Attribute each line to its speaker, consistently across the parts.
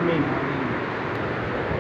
Speaker 1: آمین.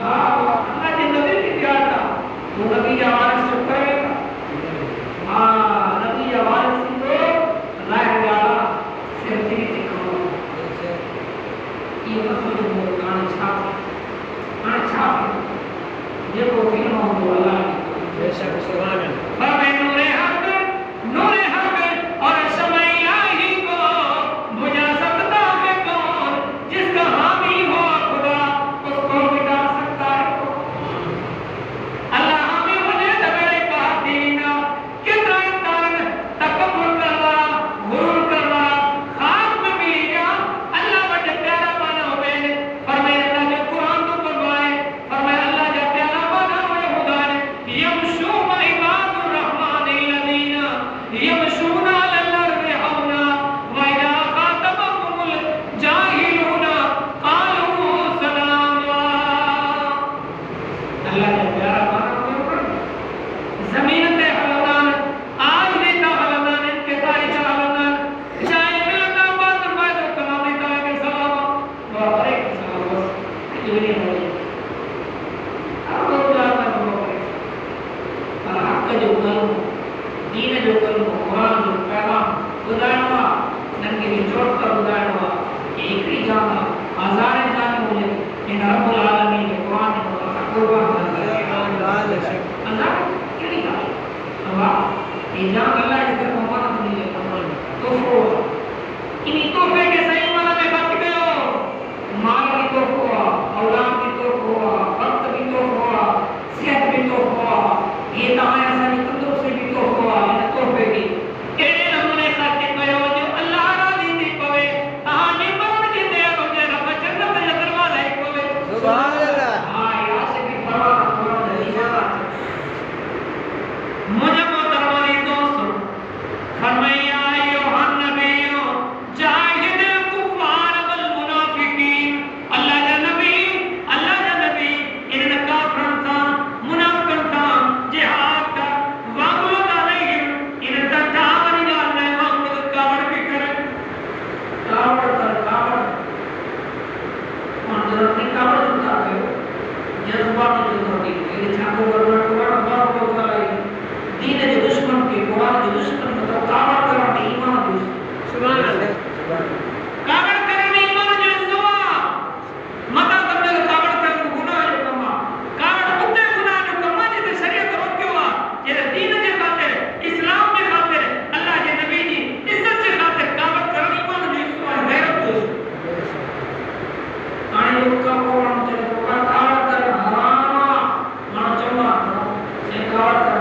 Speaker 2: اللہ کے نبی کی پیار تھا وہ نبی کے وارث چپ کرے گا نبی کے وارث کو رائے گالا صرف تیری دکھاؤ یہ مسئلہ وہ کان چھاپ دیکھو فلم ہو تو اللہ
Speaker 1: بے شک سبحان اللہ
Speaker 2: نور حق اور شمع الہی کو بجھا سکتا ہے کون جس کا حامی ہو خدا اس کو مٹا سکتا ہے اللہ حامی مجھے دبیرے بات دینا کتنا انسان تکبر کر رہا غرور کر رہا خاک میں ملی جا اللہ بڑے پیارا بنا ہوئے فرمائے اللہ جو قرآن تو فرمائے فرمائے اللہ جو پیارا بنا ہوئے خدا نے یمشون عباد الرحمن الذین یمشون علی الارض حونا وَإِذَا خَاطَبَهُمُ الْجَاهِلُونَ قَالُوا سَلَامًا اللہ کے پیارا بنا ہوئے زمین تے حلوان آج دیتا حلوان ان کے تاریخ حلوان چاہے ملنا بات فرمائے تو کلام دیتا ہے کہ سلام اور ایک سلام بس اتنی ہوئی اب وہ جاتا ہے وہ اور حق کا جو کلم دین جو کلم قرآن جو پیغام بدانا ننگی بھی جوڑ کر بدانا ایک ہی جانا ہزاریں جانے مجھے ان رب العالمین کے قرآن نے مطلب قربان اللہ کیوں کہا اللہ یہ جان اللہ کی طرف امانت نہیں ہے تحفہ انہی تحفے کے صحیح معنی میں بچ گئے ہو مال بھی تحفہ اولاد بھی تحفہ وقت بھی تحفہ صحت بھی تحفہ یہ تمہیں ایسا نہیں تندرستی بھی تحفہ یہ تحفے بھی ایڑے نمونے خاتے کہو جو اللہ راضی تھی پوے آنے مرن کی دیر ہو جائے رب جنت یا دروازہ ہی پوے
Speaker 1: سبحان اللہ
Speaker 2: یہ عاشق فرمان مجھے محترمانی دوستو فرمایا ایھا النبی جاہد الکفار والمنافقین اللہ کا نبی ان کافرن تھا منافقن تھا جہاد کا وغلظ علیہم ان تداور جاننے وغلظ کاوڑ بھی کرے کاوڑ منظر کی کاوڑ جتا ہے جذبات جو ہوتی ہے یہ چھاپو کرنا بات کو دین جو دشمن کے قرآن جو دشمن مطلب کاوڑ کرنے ایمان جو
Speaker 1: سبحان اللہ
Speaker 2: کاوڑ کرنے ایمان جو سوا متا کرنے کاوڑ کرنے گناہ جو کما کاوڑ کتے گناہ جو کما جیسے شریعت روکے ہوا جیسے دین کے خاطر اسلام کے خاطر اللہ کے نبی جی عزت کے خاطر کاوڑ کرنے ایمان جو سوا غیرت جو آنے لوگ کا قرآن چلے کاوڑ کرنے حرام مانا چوا سے کاوڑ کرنے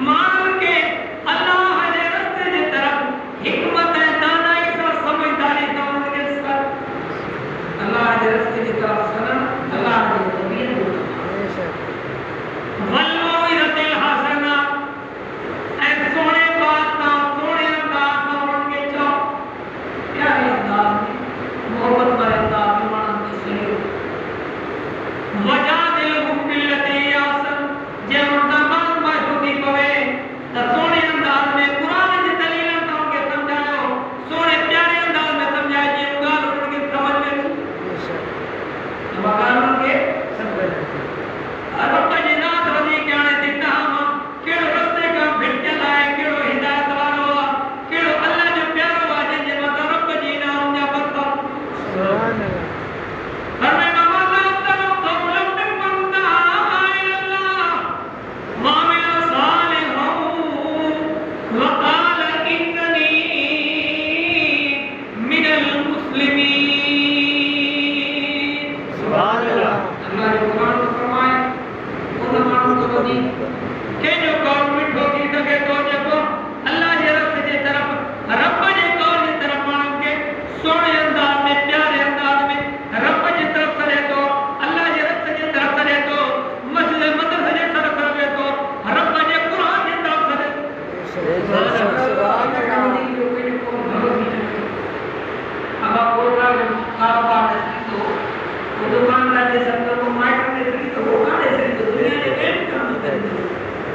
Speaker 2: مان کے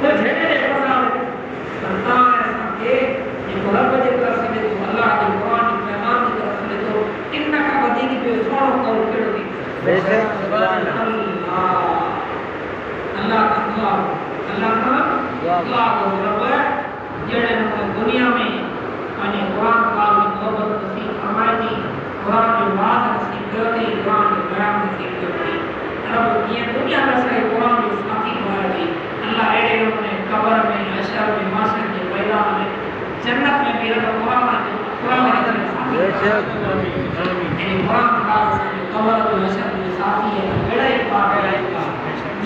Speaker 2: تو جھڑے دے فساد سنتان ایسا کہ یہ رب جے طرف سے تو اللہ کے قرآن کے پیغام کی طرف سے تو ان کا بدی کی جو سوڑو کو کڑو دی
Speaker 1: بے شک سبحان
Speaker 2: اللہ کا دعا کو رب جڑے دنیا میں پنے قرآن پاک کی محبت نصیب فرمائے دی قرآن کی بات نصیب کرتی قرآن کے بیان نصیب کرتی رب یہ دنیا میں سے قرآن کی ساتھی بنائے دی اللہ ایڈے لوگوں نے قبر میں حشر میں محشر کے میدان میں جنت میں بھی رب قرآن کے ساتھی
Speaker 1: بے شک
Speaker 2: یعنی قرآن کا قبر میں حشر میں ساتھی ہے بڑا ایک بات ہے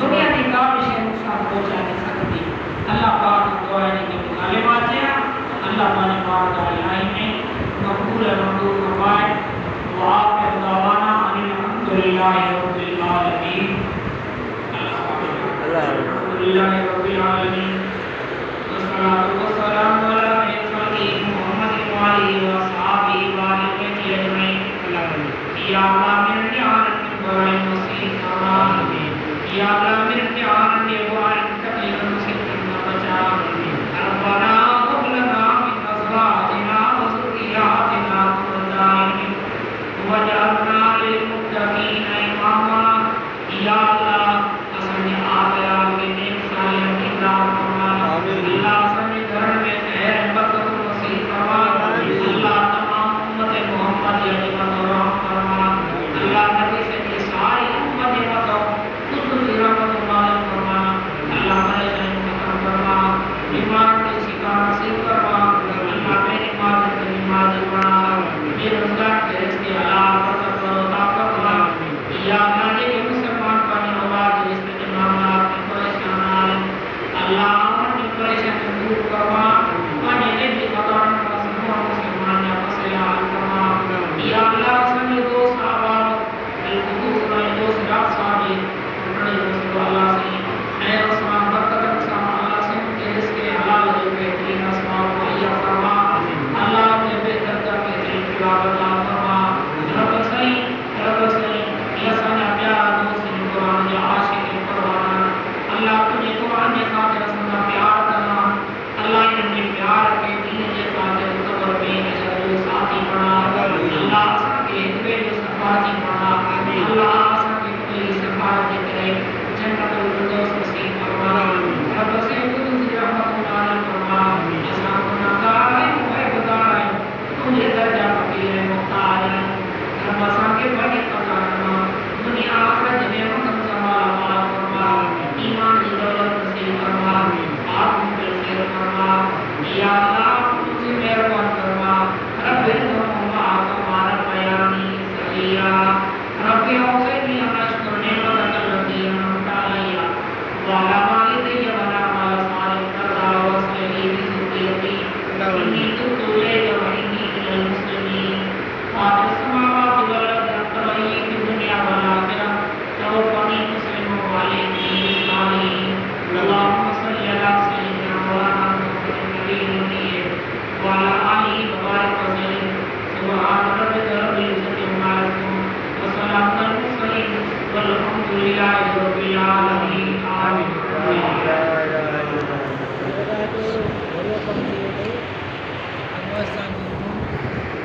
Speaker 2: دنیا کی کافی سے نقصان پہنچا نہیں سکتی اللہ پاک دعا ہے کہ کلمات ہیں اللہ پاک پاک دعائیں ہیں مقبول مقبول فرمائے وآخر دعوانا ان الحمدللہ رب العالمین الحمدللہ رب العالمین والصلاة والسلام علی خلیل محمد وآلہ وصحبہ وآلہ اجمعین یا اللہ من نعمت برائے مسیح آمین یا اللہ من نعمت برائے تکلیف مسیح بچا ربنا هب لنا من ازواجنا وذرياتنا قرة اعين واجعلنا للمتقين اماما یا اللہ اسنے آیا کے نیک صالح کردار فرما اللہ اسنے گھر میں خیر برکت نصیب فرما اللہ تمام امت محمد علیہ السلام فرما اللہ نبی سے کی ساری امت بتاؤ خصوصی رحمت اللہ فرما اللہ پریشان ختم فرما بیمار کو شفا نصیب فرما اللہ میری ماں کی نماز بنا بے روزگار کے رزق حلال برکت و طاقت عطا یا اللہ نے مسلمان پانی آواز رزق کے معاملات میں پریشان اللہ ان پریشان دور کروا